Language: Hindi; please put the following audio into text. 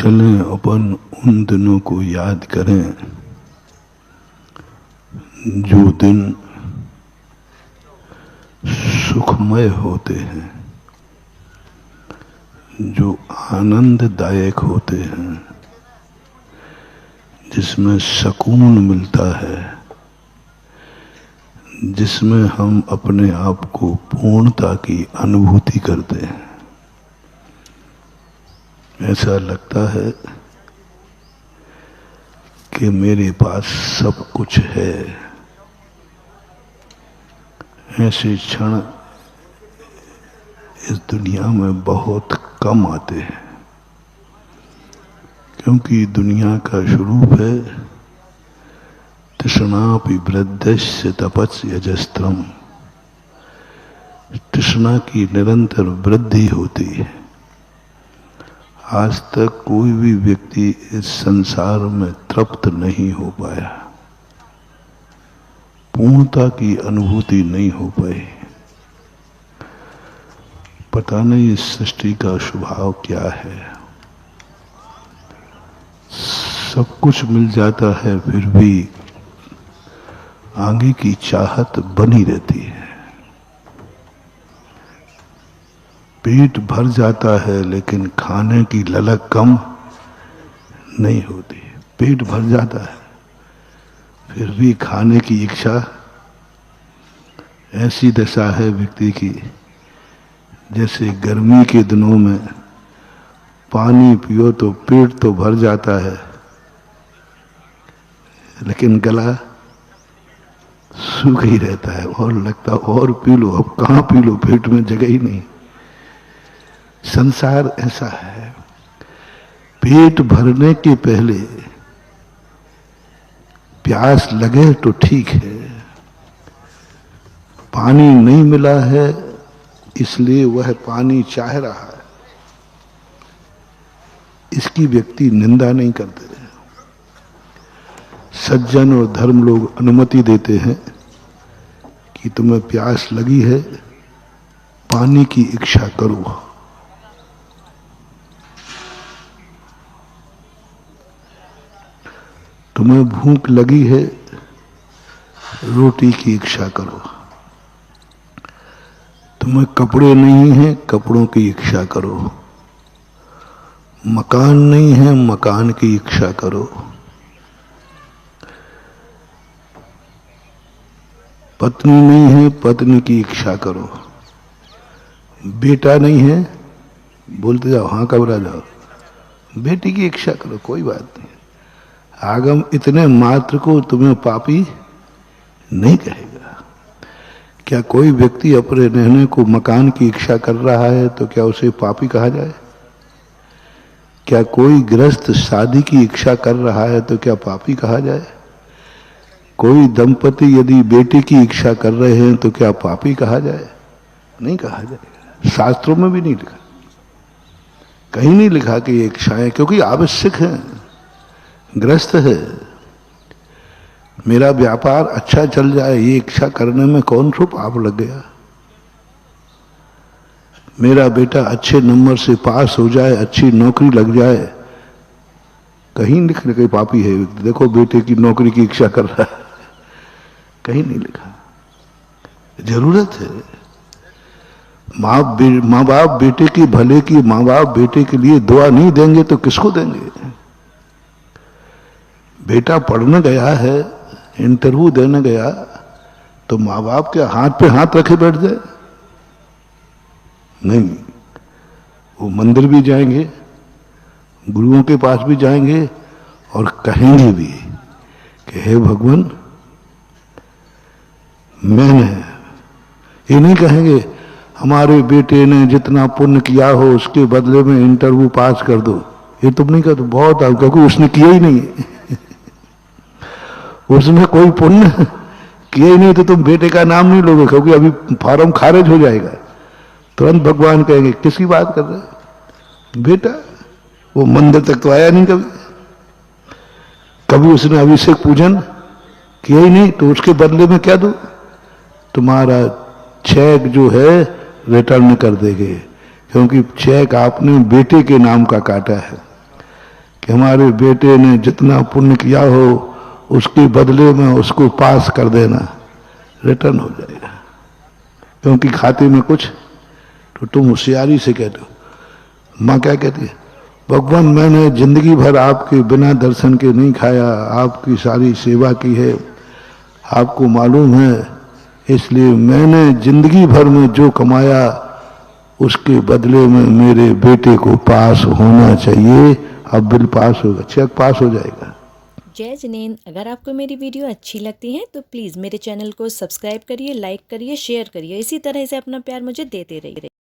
चलें अपन उन दिनों को याद करें जो दिन सुखमय होते हैं, जो आनंददायक होते हैं, जिसमें सुकून मिलता है, जिसमें हम अपने आप को पूर्णता की अनुभूति करते हैं। ऐसा लगता है कि मेरे पास सब कुछ है। ऐसे क्षण इस दुनिया में बहुत कम आते हैं, क्योंकि दुनिया का स्वरूप है तृष्णापि वृद्धस्य तपस्य यजस्त्रम। तृष्णा की निरंतर वृद्धि होती है। आज तक कोई भी व्यक्ति इस संसार में तृप्त नहीं हो पाया, पूर्णता की अनुभूति नहीं हो पाई। पता नहीं इस सृष्टि का स्वभाव क्या है। सब कुछ मिल जाता है, फिर भी आगे की चाहत बनी रहती है। पेट भर जाता है, लेकिन खाने की ललक कम नहीं होती। पेट भर जाता है, फिर भी खाने की इच्छा। ऐसी दशा है व्यक्ति की, जैसे गर्मी के दिनों में पानी पियो तो पेट तो भर जाता है, लेकिन गला सूख ही रहता है और लगता और पी लो। अब कहाँ पी लो, पेट में जगह ही नहीं। संसार ऐसा है। पेट भरने के पहले प्यास लगे तो ठीक है। पानी नहीं मिला है, इसलिए वह पानी चाह रहा है, इसकी व्यक्ति निंदा नहीं करते। सज्जन और धर्म लोग अनुमति देते हैं कि तुम्हें प्यास लगी है, पानी की इच्छा करो। तुम्हें भूख लगी है, रोटी की इच्छा करो। तुम्हें कपड़े नहीं हैं, कपड़ों की इच्छा करो। मकान नहीं है, मकान की इच्छा करो। पत्नी नहीं है, पत्नी की इच्छा करो। बेटा नहीं है, बोलते जाओ, हाँ घबरा जाओ, बेटी की इच्छा करो, कोई बात नहीं। आगम इतने मात्र को तुम्हें पापी नहीं कहेगा। क्या कोई व्यक्ति अपने रहने को मकान की इच्छा कर रहा है तो क्या उसे पापी कहा जाए? क्या कोई गृहस्थ शादी की इच्छा कर रहा है तो क्या पापी कहा जाए? कोई दंपति यदि बेटे की इच्छा कर रहे हैं तो क्या पापी कहा जाए? नहीं कहा जाएगा। शास्त्रों में भी नहीं लिखा, कहीं नहीं लिखा कि ये इच्छाएं, क्योंकि आवश्यक है। ग्रस्त है, मेरा व्यापार अच्छा चल जाए, ये इच्छा करने में कौन सा पाप लग गया? मेरा बेटा अच्छे नंबर से पास हो जाए, अच्छी नौकरी लग जाए, कहीं लिखने के पापी है। देखो बेटे की नौकरी की इच्छा कर रहा है, कहीं नहीं लिखा। जरूरत है। माँ बाप बेटे की भले की, माँ बाप बेटे के लिए दुआ नहीं देंगे तो किसको देंगे? बेटा पढ़ने गया है, इंटरव्यू देने गया, तो माँ बाप के हाथ पे हाथ रखे बैठ जाए? नहीं, वो मंदिर भी जाएंगे, गुरुओं के पास भी जाएंगे और कहेंगे भी कि हे भगवान, मैंने, ये नहीं कहेंगे हमारे बेटे ने जितना पुण्य किया हो उसके बदले में इंटरव्यू पास कर दो। ये तुम नहीं कर दो, बहुत आओ, क्योंकि उसने किया ही नहीं। उसमें कोई पुण्य किया ही नहीं तो तुम बेटे का नाम नहीं लोगे, क्योंकि अभी फॉर्म खारिज हो जाएगा। तुरंत भगवान कहेंगे किसकी बात कर रहे हो? बेटा वो मंदिर तक तो आया नहीं, कभी उसने अभिषेक पूजन किया ही नहीं, तो उसके बदले में क्या दो? तुम्हारा चेक जो है रिटर्न कर देंगे, क्योंकि चेक आपने बेटे के नाम का काटा है। कि हमारे बेटे ने जितना पुण्य किया हो उसके बदले में उसको पास कर देना, रिटर्न हो जाएगा। क्योंकि खाते में कुछ, तो तुम होशियारी से कहते हो। माँ क्या कहती है, भगवान मैंने जिंदगी भर आपके बिना दर्शन के नहीं खाया, आपकी सारी सेवा की है, आपको मालूम है, इसलिए मैंने जिंदगी भर में जो कमाया उसके बदले में मेरे बेटे को पास होना चाहिए। अब बिल पास होगा, चेक पास हो जाएगा। जय जिनेंद्र, अगर आपको मेरी वीडियो अच्छी लगती है तो प्लीज़ मेरे चैनल को सब्सक्राइब करिए, लाइक करिए, शेयर करिए। इसी तरह से अपना प्यार मुझे देते रहिए।